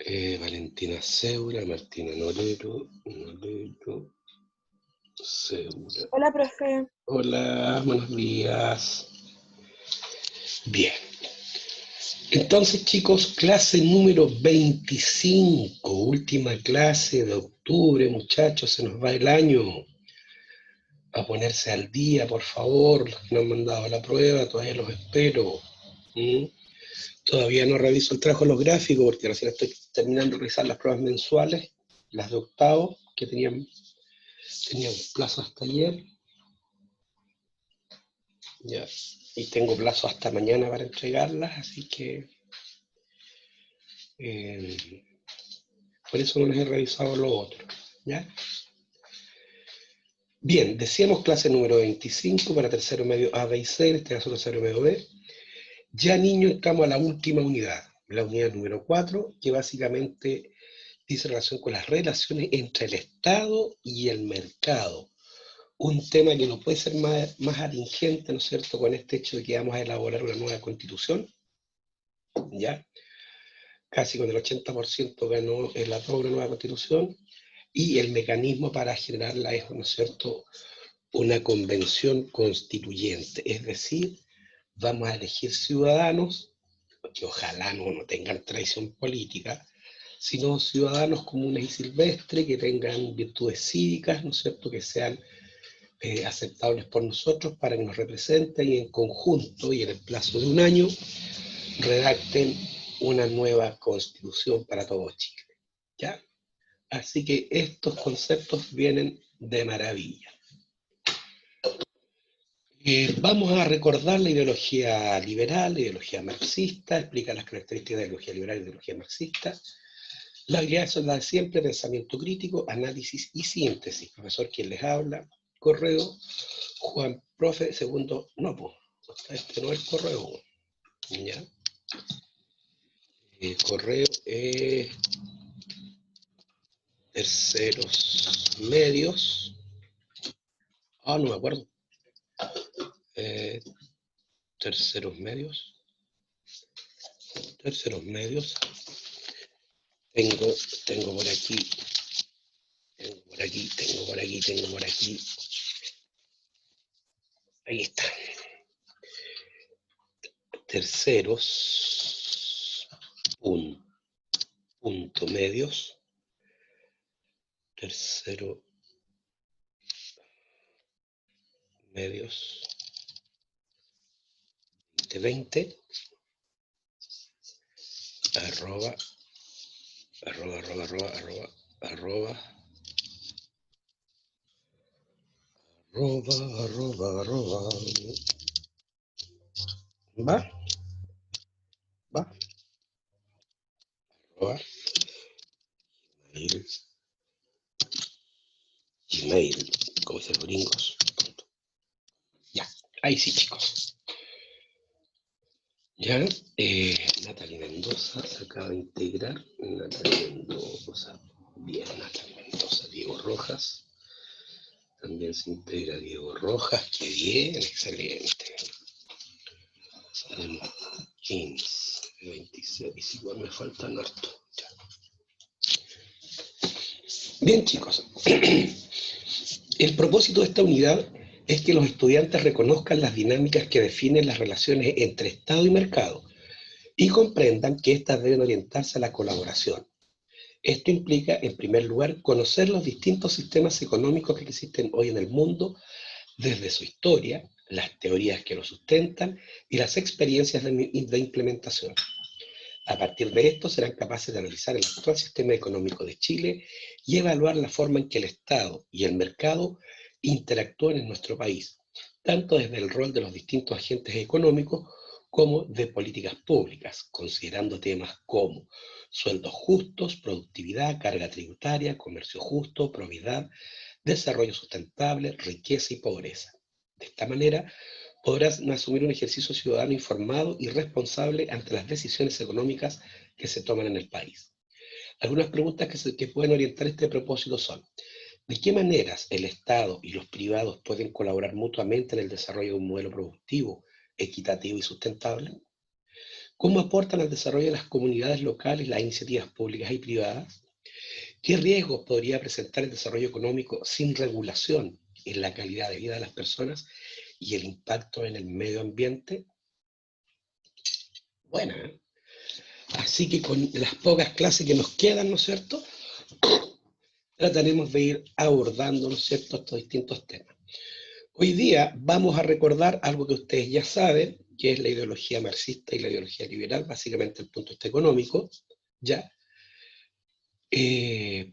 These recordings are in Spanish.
Valentina Seura, Martina Norero, Seura. Hola, profe. Hola, buenos días. Bien. Entonces, chicos, clase número 25, última clase de octubre, muchachos, se nos va el año. A ponerse al día, por favor, los que no han mandado la prueba, todavía los espero. Todavía no reviso el trabajo de los gráficos porque recién estoy terminando de revisar las pruebas mensuales, las de octavo, que tenían plazo hasta ayer. Ya. Y tengo plazo hasta mañana para entregarlas, así que por eso no les he revisado lo otro. ¿Ya? Bien, decíamos clase número 25 para tercero medio A, B y C, en este caso tercero medio B. Ya, niños, estamos a la última unidad, la unidad número 4, que básicamente dice relación con las relaciones entre el Estado y el mercado. Un tema que no puede ser más atingente, ¿no es cierto?, con este hecho de que vamos a elaborar una nueva constitución, ¿ya? Casi con el 80% ganó el apruebo de una nueva constitución, y el mecanismo para generarla es, ¿no es cierto?, una convención constituyente, es decir, vamos a elegir ciudadanos que ojalá no tengan traición política, sino ciudadanos comunes y silvestres que tengan virtudes cívicas, ¿no es cierto?, que sean aceptables por nosotros para que nos representen y en conjunto y en el plazo de un año redacten una nueva constitución para todo Chile. ¿Ya? Así que estos conceptos vienen de maravilla. Vamos a recordar la ideología liberal, la ideología marxista, explica las características de la ideología liberal y la ideología marxista. Las habilidades son las de siempre: pensamiento crítico, análisis y síntesis. Profesor, ¿quién les habla? Correo, Juan Profe, segundo, no, pues, este no es el correo, ¿ya? El correo es terceros medios, no me acuerdo, terceros medios, tengo por aquí, ahí está, terceros, punto medios, tercero medios 2020 arroba va arroba gmail, como dicen los gringos. Ya, ahí sí, chicos. Ya, Natalie Mendoza se acaba de integrar. Natalie Mendoza, bien, Natalie Mendoza. Diego Rojas, también se integra Diego Rojas, qué bien, excelente. 15, 26, igual me faltan harto. Ya. Bien, chicos. El propósito de esta unidad es que los estudiantes reconozcan las dinámicas que definen las relaciones entre Estado y mercado y comprendan que éstas deben orientarse a la colaboración. Esto implica, en primer lugar, conocer los distintos sistemas económicos que existen hoy en el mundo desde su historia, las teorías que lo sustentan y las experiencias de implementación. A partir de esto serán capaces de analizar el actual sistema económico de Chile y evaluar la forma en que el Estado y el mercado interactúan en nuestro país, tanto desde el rol de los distintos agentes económicos como de políticas públicas, considerando temas como sueldos justos, productividad, carga tributaria, comercio justo, probidad, desarrollo sustentable, riqueza y pobreza. De esta manera, podrán asumir un ejercicio ciudadano informado y responsable ante las decisiones económicas que se toman en el país. Algunas preguntas que pueden orientar este propósito son: ¿de qué maneras el Estado y los privados pueden colaborar mutuamente en el desarrollo de un modelo productivo, equitativo y sustentable? ¿Cómo aportan al desarrollo de las comunidades locales las iniciativas públicas y privadas? ¿Qué riesgos podría presentar el desarrollo económico sin regulación en la calidad de vida de las personas y el impacto en el medio ambiente? Buena, ¿eh? Así que con las pocas clases que nos quedan, ¿no es cierto?, trataremos de ir abordando, ¿no es cierto?, estos distintos temas. Hoy día vamos a recordar algo que ustedes ya saben, que es la ideología marxista y la ideología liberal, básicamente el punto de vista económico, ¿ya?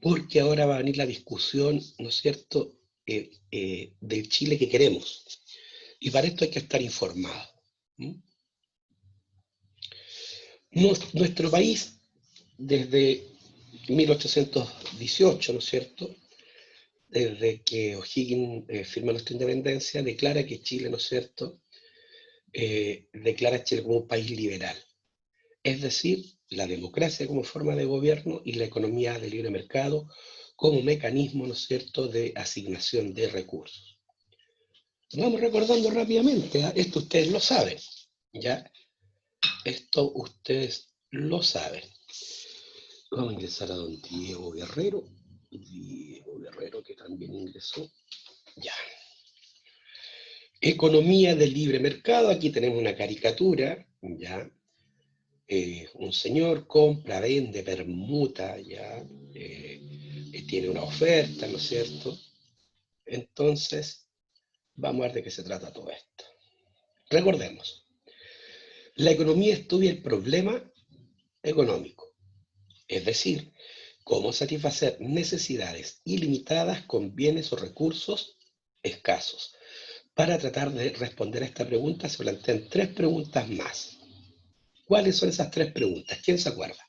Porque ahora va a venir la discusión, ¿no es cierto?, del Chile que queremos. Y para esto hay que estar informado. Nuestro país, desde 1818, ¿no es cierto?, desde que O'Higgins firma nuestra independencia, declara que Chile, ¿no es cierto?, declara a Chile como un país liberal. Es decir, la democracia como forma de gobierno y la economía de libre mercado como mecanismo, ¿no es cierto?, de asignación de recursos. Vamos recordando rápidamente, ¿eh? Esto ustedes lo saben, ¿ya? Esto ustedes lo saben. Vamos a ingresar a don Diego Guerrero que también ingresó. Ya. Economía del libre mercado, aquí tenemos una caricatura, ¿ya? Un señor compra, vende, permuta, ¿ya? Tiene una oferta, ¿no es cierto? Entonces, vamos a ver de qué se trata todo esto. Recordemos, la economía estudia el problema económico, es decir, cómo satisfacer necesidades ilimitadas con bienes o recursos escasos. Para tratar de responder a esta pregunta se plantean 3 preguntas más. ¿Cuáles son esas 3 preguntas? ¿Quién se acuerda?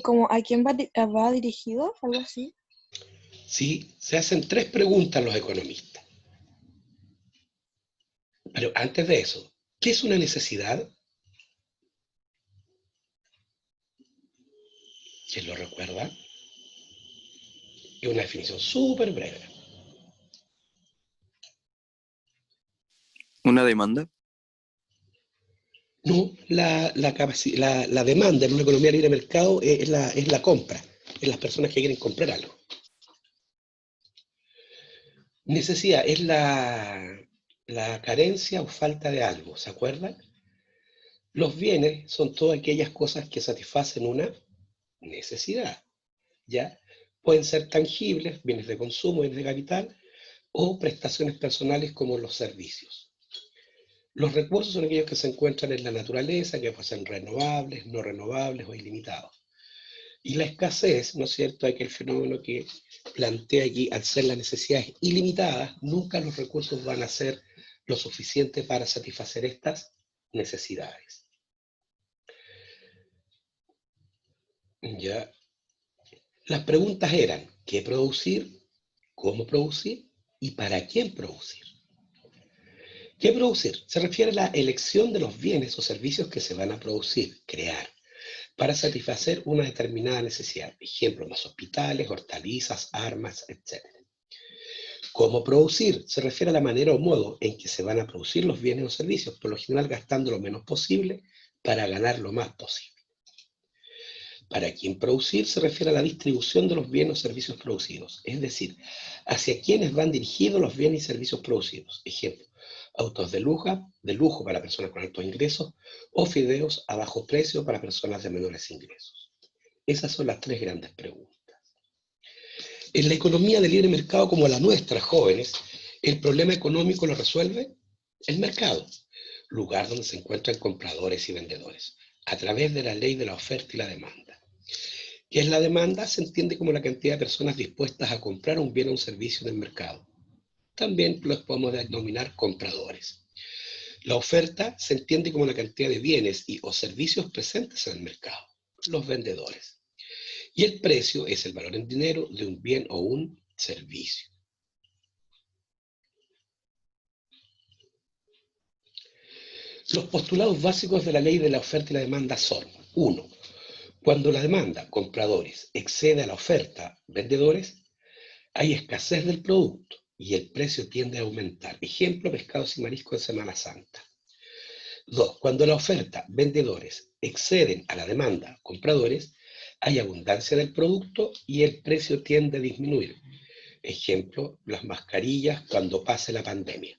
Como a quién va dirigido, algo así. Sí, se hacen 3 preguntas los economistas. Pero antes de eso, ¿qué es una necesidad? ¿Quién lo recuerda? Es una definición súper breve. ¿Una demanda? No, la demanda en una economía libre de mercado es la compra, es las personas que quieren comprar algo. Necesidad es la carencia o falta de algo, ¿se acuerdan? Los bienes son todas aquellas cosas que satisfacen una necesidad, ¿ya? Pueden ser tangibles, bienes de consumo, bienes de capital, o prestaciones personales como los servicios. Los recursos son aquellos que se encuentran en la naturaleza, que pueden ser renovables, no renovables o ilimitados. Y la escasez, ¿no es cierto?, aquel fenómeno que plantea aquí, al ser las necesidades ilimitadas, nunca los recursos van a ser lo suficiente para satisfacer estas necesidades. Ya. Las preguntas eran, ¿qué producir? ¿Cómo producir? ¿Y para quién producir? ¿Qué producir? Se refiere a la elección de los bienes o servicios que se van a producir, crear, para satisfacer una determinada necesidad. Ejemplo, más hospitales, hortalizas, armas, etc. ¿Cómo producir? Se refiere a la manera o modo en que se van a producir los bienes o servicios, por lo general gastando lo menos posible para ganar lo más posible. Para quién producir se refiere a la distribución de los bienes o servicios producidos, es decir, hacia quiénes van dirigidos los bienes y servicios producidos. Ejemplo, autos de lujo para personas con altos ingresos o fideos a bajo precio para personas de menores ingresos. Esas son las 3 grandes preguntas. En la economía de libre mercado como la nuestra, jóvenes, el problema económico lo resuelve el mercado, lugar donde se encuentran compradores y vendedores, a través de la ley de la oferta y la demanda. ¿Qué es la demanda? Se entiende como la cantidad de personas dispuestas a comprar un bien o un servicio en el mercado. También los podemos denominar compradores. La oferta se entiende como la cantidad de bienes o servicios presentes en el mercado, los vendedores. Y el precio es el valor en dinero de un bien o un servicio. Los postulados básicos de la ley de la oferta y la demanda son: 1. Cuando la demanda, compradores, excede a la oferta, vendedores, hay escasez del producto y el precio tiende a aumentar. Ejemplo, pescados y mariscos en Semana Santa. 2. Cuando la oferta, vendedores, exceden a la demanda, compradores, hay abundancia del producto y el precio tiende a disminuir. Ejemplo, las mascarillas cuando pase la pandemia.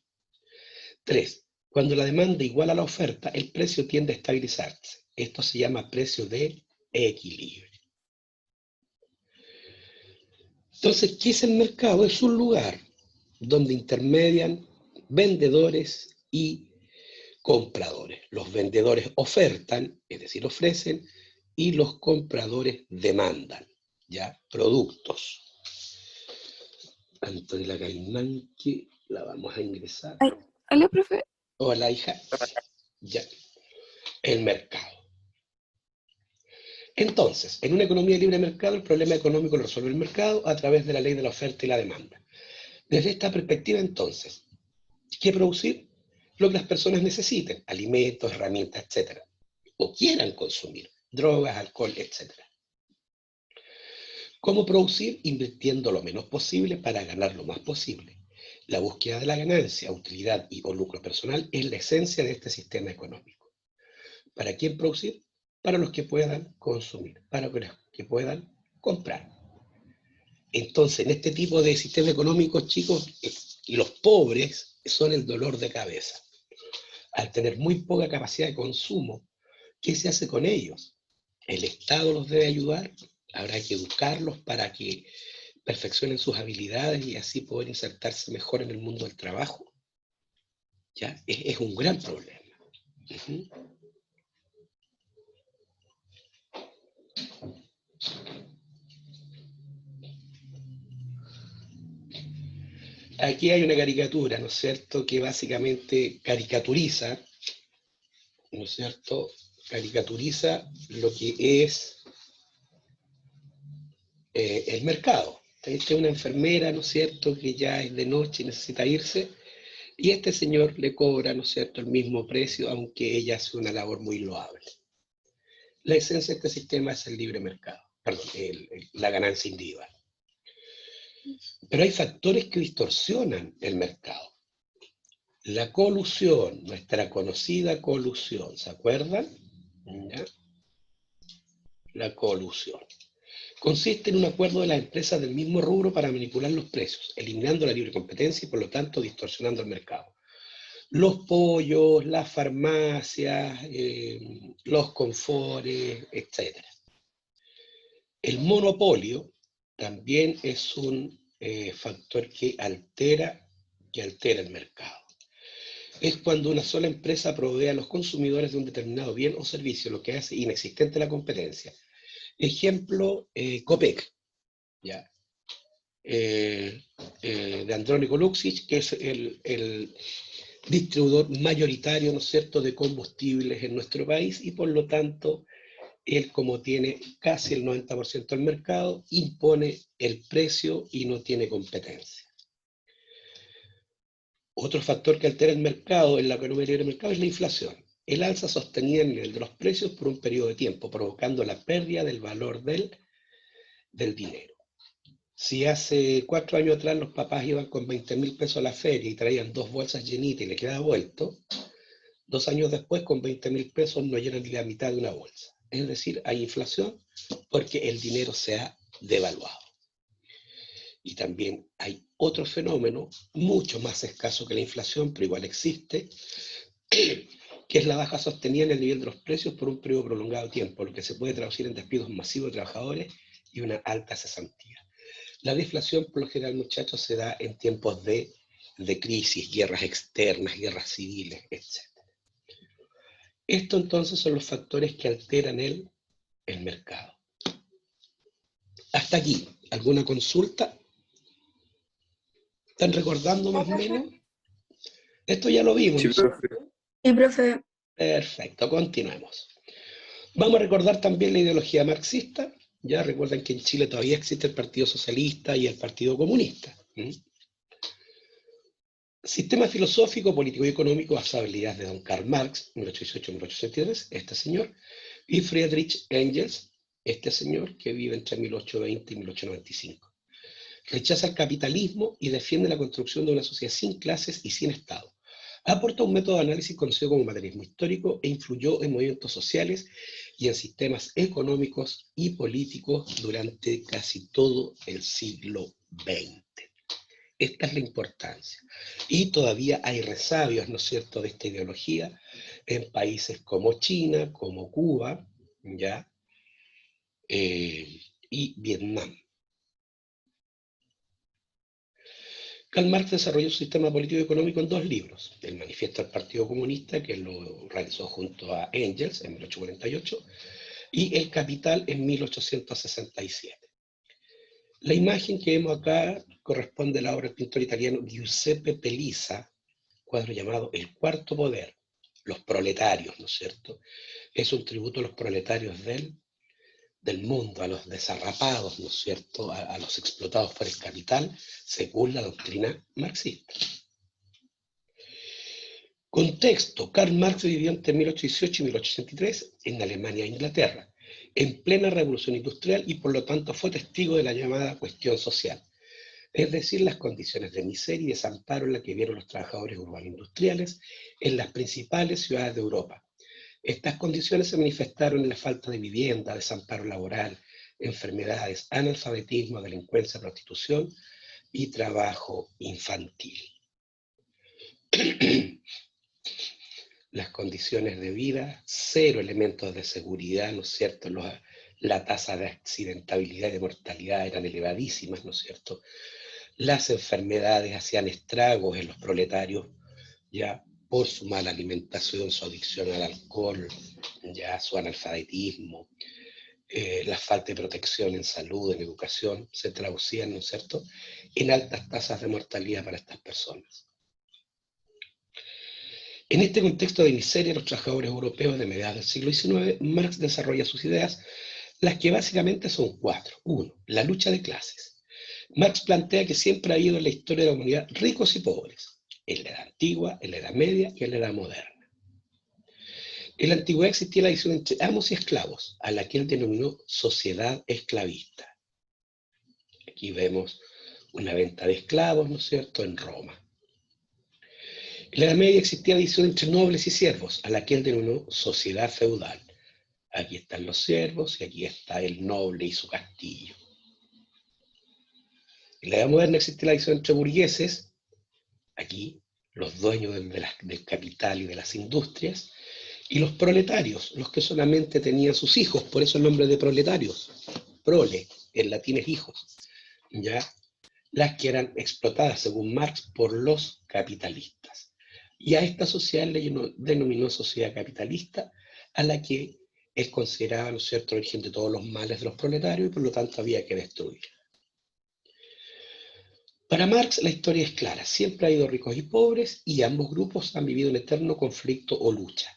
3. Cuando la demanda iguala a la oferta, el precio tiende a estabilizarse. Esto se llama precio de equilibrio. Entonces, ¿qué es el mercado? Es un lugar donde intermedian vendedores y compradores. Los vendedores ofertan, es decir, ofrecen, y los compradores demandan, ¿ya? Productos. Antonella Caimán, que la vamos a ingresar. Ay, hola, profe. Hola, hija. Ya. El mercado. Entonces, en una economía libre de mercado, el problema económico lo resuelve el mercado a través de la ley de la oferta y la demanda. Desde esta perspectiva, entonces, ¿qué producir? Lo que las personas necesiten, alimentos, herramientas, etc. O quieran consumir, drogas, alcohol, etc. ¿Cómo producir? Invirtiendo lo menos posible para ganar lo más posible. La búsqueda de la ganancia, utilidad y o lucro personal es la esencia de este sistema económico. ¿Para quién producir? Para los que puedan consumir, para los que puedan comprar. Entonces, en este tipo de sistema económico, chicos, los pobres son el dolor de cabeza. Al tener muy poca capacidad de consumo, ¿qué se hace con ellos? El Estado los debe ayudar, habrá que educarlos para que perfeccionen sus habilidades y así poder insertarse mejor en el mundo del trabajo. ¿Ya? Es un gran problema. Aquí hay una caricatura, ¿no es cierto?, que básicamente caricaturiza, ¿no es cierto?, caricaturiza lo que es el mercado. Esta es una enfermera, ¿no es cierto?, que ya es de noche y necesita irse, y este señor le cobra, ¿no es cierto?, el mismo precio, aunque ella hace una labor muy loable. La esencia de este sistema es el libre mercado, perdón, la ganancia individual. Pero hay factores que distorsionan el mercado. La colusión, nuestra conocida colusión, ¿se acuerdan? ¿Ya? La colusión. Consiste en un acuerdo de las empresas del mismo rubro para manipular los precios, eliminando la libre competencia y por lo tanto distorsionando el mercado. Los pollos, las farmacias, los confores, etc. El monopolio también es un factor que altera el mercado. Es cuando una sola empresa provee a los consumidores de un determinado bien o servicio, lo que hace inexistente la competencia. Ejemplo, Copec, ¿ya? De Andrónico Luksic, que es el distribuidor mayoritario, ¿no es cierto?, de combustibles en nuestro país, y por lo tanto, él, como tiene casi el 90% del mercado, impone el precio y no tiene competencia. Otro factor que altera el mercado en la economía libre de mercado es la inflación. El alza sostenida en el de los precios por un periodo de tiempo, provocando la pérdida del valor del dinero. Si hace 4 años atrás los papás iban con 20.000 pesos a la feria y traían 2 bolsas llenitas y le quedaba vuelto, 2 años después con 20.000 pesos no llenan ni la mitad de una bolsa. Es decir, hay inflación porque el dinero se ha devaluado. Y también hay otro fenómeno mucho más escaso que la inflación, pero igual existe, que es la baja sostenida en el nivel de los precios por un periodo prolongado de tiempo, lo que se puede traducir en despidos masivos de trabajadores y una alta cesantía. La deflación, por lo general, muchachos, se da en tiempos de crisis, guerras externas, guerras civiles, etc. Esto entonces son los factores que alteran el mercado. Hasta aquí, ¿alguna consulta? ¿Están recordando más o menos? Esto ya lo vimos. Sí, profe. Sí, profe. Perfecto, continuemos. Vamos a recordar también la ideología marxista. Ya recuerden que en Chile todavía existe el Partido Socialista y el Partido Comunista. Sistema filosófico, político y económico basado en la idea de don Karl Marx, 1818-1863, este señor, y Friedrich Engels, este señor que vive entre 1820 y 1895. Rechaza el capitalismo y defiende la construcción de una sociedad sin clases y sin Estado. Aporta un método de análisis conocido como materialismo histórico e influyó en movimientos sociales y en sistemas económicos y políticos durante casi todo el siglo XX. Esta es la importancia. Y todavía hay resabios, ¿no es cierto?, de esta ideología en países como China, como Cuba, ¿ya? Y Vietnam. Karl Marx desarrolló su sistema político y económico en 2 libros: el Manifiesto del Partido Comunista, que lo realizó junto a Engels en 1848, y El Capital en 1867. La imagen que vemos acá corresponde a la obra del pintor italiano Giuseppe Pellisa, cuadro llamado El Cuarto Poder, los proletarios, ¿no es cierto? Es un tributo a los proletarios del mundo, a los desarrapados, ¿no es cierto?, a los explotados por el capital, según la doctrina marxista. Contexto: Karl Marx vivió entre 1818 y 1863 en Alemania e Inglaterra, en plena revolución industrial, y por lo tanto fue testigo de la llamada cuestión social, es decir, las condiciones de miseria y desamparo en las que vieron los trabajadores urbanos industriales en las principales ciudades de Europa. Estas condiciones se manifestaron en la falta de vivienda, desamparo laboral, enfermedades, analfabetismo, delincuencia, prostitución y trabajo infantil. Las condiciones de vida, 0 elementos de seguridad, ¿no es cierto? La tasa de accidentabilidad y de mortalidad eran elevadísimas, ¿no es cierto? Las enfermedades hacían estragos en los proletarios, ya por su mala alimentación, su adicción al alcohol, ya su analfabetismo, la falta de protección en salud, en educación, se traducían, ¿no es cierto?, en altas tasas de mortalidad para estas personas. En este contexto de miseria de los trabajadores europeos de mediados del siglo XIX, Marx desarrolla sus ideas, las que básicamente son 4. 1. La lucha de clases. Marx plantea que siempre ha habido en la historia de la humanidad ricos y pobres, en la edad antigua, en la edad media y en la edad moderna. En la antigüedad existía la división entre amos y esclavos, a la que él denominó sociedad esclavista. Aquí vemos una venta de esclavos, ¿no es cierto?, en Roma. En la Edad Media existía división entre nobles y siervos, a la que él denominó sociedad feudal. Aquí están los siervos y aquí está el noble y su castillo. En la Edad Moderna existe la división entre burgueses, aquí los dueños del capital y de las industrias, y los proletarios, los que solamente tenían sus hijos, por eso el nombre de proletarios, prole, en latín es hijos, ¿ya? Las que eran explotadas, según Marx, por los capitalistas. Y a esta sociedad le denominó sociedad capitalista, a la que él consideraba, ¿no es cierto?, el origen de todos los males de los proletarios, y por lo tanto había que destruirla. Para Marx la historia es clara: siempre ha habido ricos y pobres, y ambos grupos han vivido un eterno conflicto o lucha.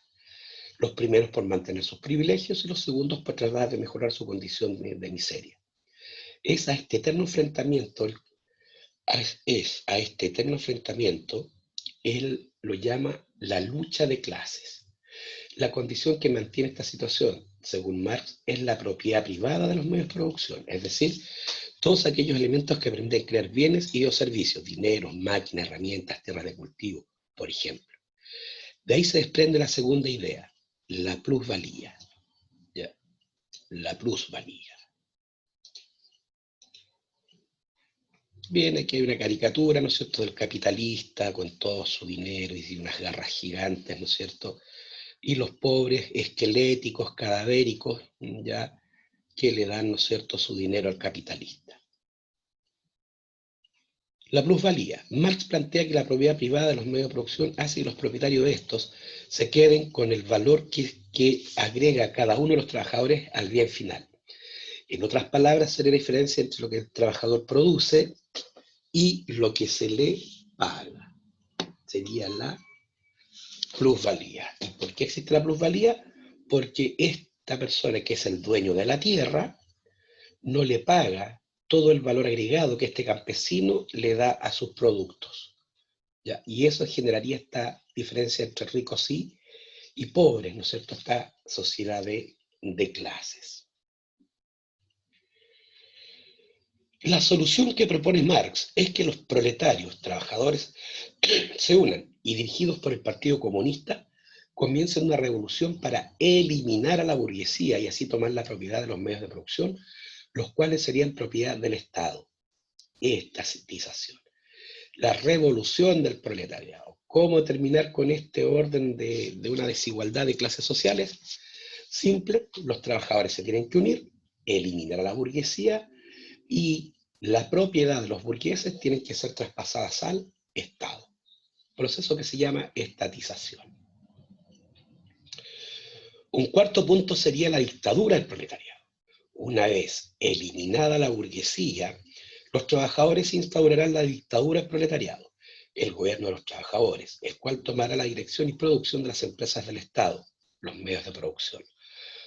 Los primeros por mantener sus privilegios y los segundos por tratar de mejorar su condición de miseria. Es a este eterno enfrentamiento, él lo llama la lucha de clases. La condición que mantiene esta situación, según Marx, es la propiedad privada de los medios de producción, es decir, todos aquellos elementos que permiten crear bienes y o servicios, dinero, máquinas, herramientas, tierras de cultivo, por ejemplo. De ahí se desprende la segunda idea, la plusvalía. ¿Ya? La plusvalía. Bien, aquí hay una caricatura, ¿no es cierto?, del capitalista con todo su dinero y unas garras gigantes, ¿no es cierto?, y los pobres esqueléticos, cadavéricos, ya, que le dan, ¿no es cierto?, su dinero al capitalista. La plusvalía. Marx plantea que la propiedad privada de los medios de producción hace que los propietarios de estos se queden con el valor que agrega cada uno de los trabajadores al bien final. En otras palabras, sería la diferencia entre lo que el trabajador produce y lo que se le paga. Sería la plusvalía. ¿Y por qué existe la plusvalía? Porque esta persona, que es el dueño de la tierra, no le paga todo el valor agregado que este campesino le da a sus productos. ¿Ya? Y eso generaría esta diferencia entre ricos y pobres, ¿no es cierto?, esta sociedad de clases. La solución que propone Marx es que los proletarios, trabajadores, se unan y dirigidos por el Partido Comunista comiencen una revolución para eliminar a la burguesía y así tomar la propiedad de los medios de producción, los cuales serían propiedad del Estado. Estatización. La revolución del proletariado. ¿Cómo terminar con este orden de una desigualdad de clases sociales? Simple, los trabajadores se tienen que unir, eliminar a la burguesía y la propiedad de los burgueses tienen que ser traspasadas al Estado. Proceso que se llama estatización. Un cuarto punto sería la dictadura del proletariado. Una vez eliminada la burguesía, los trabajadores instaurarán la dictadura del proletariado, el gobierno de los trabajadores, el cual tomará la dirección y producción de las empresas del Estado, los medios de producción,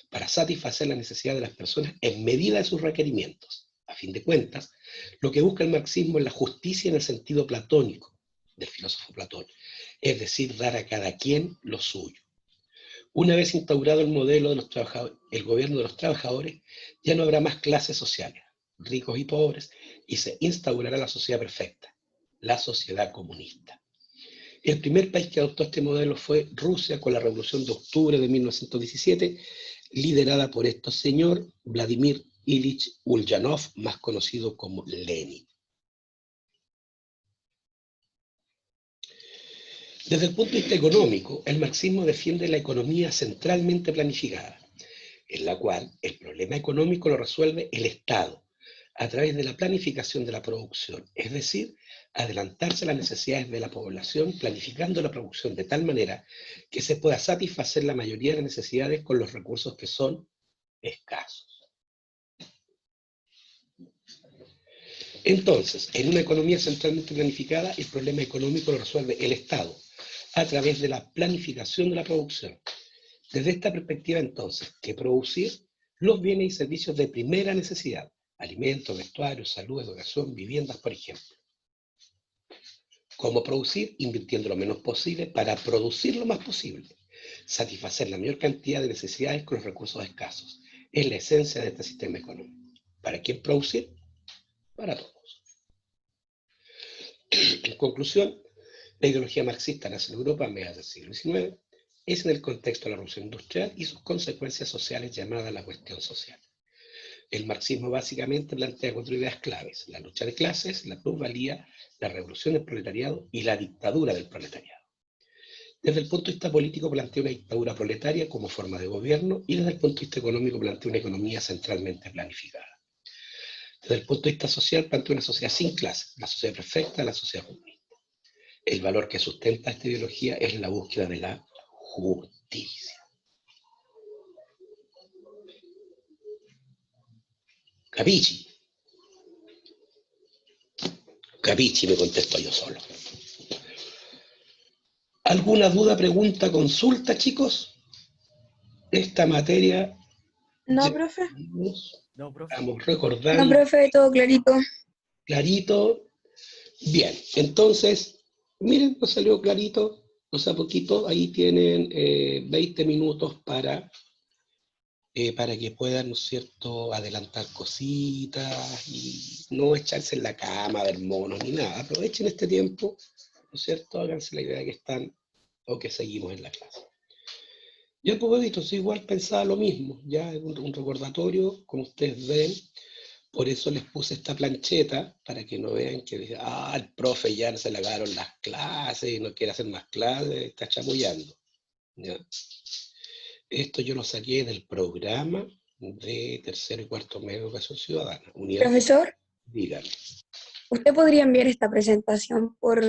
para satisfacer la necesidad de las personas en medida de sus requerimientos. A fin de cuentas, lo que busca el marxismo es la justicia en el sentido platónico del filósofo Platón, es decir, dar a cada quien lo suyo. Una vez instaurado el modelo de los trabajadores, el gobierno de los trabajadores, ya no habrá más clases sociales, ricos y pobres, y se instaurará la sociedad perfecta, la sociedad comunista. El primer país que adoptó este modelo fue Rusia con la Revolución de Octubre de 1917, liderada por este señor Vladimir Ilich Ulyanov, más conocido como Lenin. Desde el punto de vista económico, el marxismo defiende la economía centralmente planificada, en la cual el problema económico lo resuelve el Estado, a través de la planificación de la producción, es decir, adelantarse a las necesidades de la población, planificando la producción de tal manera que se pueda satisfacer la mayoría de las necesidades con los recursos que son escasos. Entonces, en una economía centralmente planificada, el problema económico lo resuelve el Estado, a través de la planificación de la producción. Desde esta perspectiva, entonces, ¿qué producir? Los bienes y servicios de primera necesidad, alimentos, vestuarios, salud, educación, viviendas, por ejemplo. ¿Cómo producir? Invirtiendo lo menos posible para producir lo más posible. Satisfacer la mayor cantidad de necesidades con los recursos escasos. Es la esencia de este sistema económico. ¿Para quién producir? Para todos. En conclusión, la ideología marxista nace en Europa a mediados del siglo XIX, es en el contexto de la revolución industrial y sus consecuencias sociales llamadas la cuestión social. El marxismo básicamente plantea cuatro ideas claves: la lucha de clases, la plusvalía, la revolución del proletariado y la dictadura del proletariado. Desde el punto de vista político plantea una dictadura proletaria como forma de gobierno y desde el punto de vista económico plantea una economía centralmente planificada. Desde el punto de vista social plantea una sociedad sin clases, la sociedad perfecta, la sociedad comunista. El valor que sustenta esta ideología es la búsqueda de la justicia. Capichi. Capichi, me contesto yo solo. ¿Alguna duda, pregunta, consulta, chicos? Esta materia... No, profe. No, profe. Estamos recordando. No, profe, todo clarito. Clarito. Bien, entonces, miren, nos salió clarito, o sea, poquito. Ahí tienen 20 minutos para que puedan, ¿no es cierto?, adelantar cositas y no echarse en la cama, ver monos ni nada. Aprovechen este tiempo, ¿no es cierto?, háganse la idea de que están o que seguimos en la clase. Yo, pues, igual pensaba lo mismo, ya es un recordatorio, como ustedes ven. Por eso les puse esta plancheta, para que no vean que el profe ya se le acabaron las clases y no quiere hacer más clases, está chamullando. ¿Ya? Esto yo lo saqué del programa de tercero y cuarto medio de educación ciudadana. Unidad. Profesor, Díganme. ¿usted podría enviar esta presentación por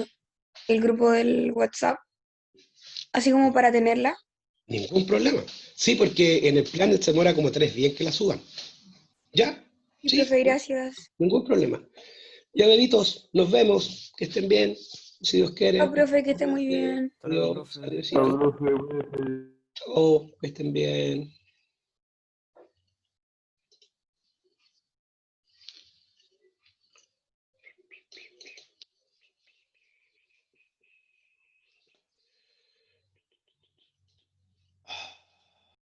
el grupo del WhatsApp? Así como para tenerla. Ningún problema. Sí, porque en el plan se demora como 3 días que la suban. ¿Ya? Sí, Sí, profe, gracias. ningún problema. Ya, bebitos, nos vemos. Que estén bien, si Dios quiere. Chao, profe, que esté muy bien. Hasta luego, Adiós, profe. adiósito. Chao, que estén bien.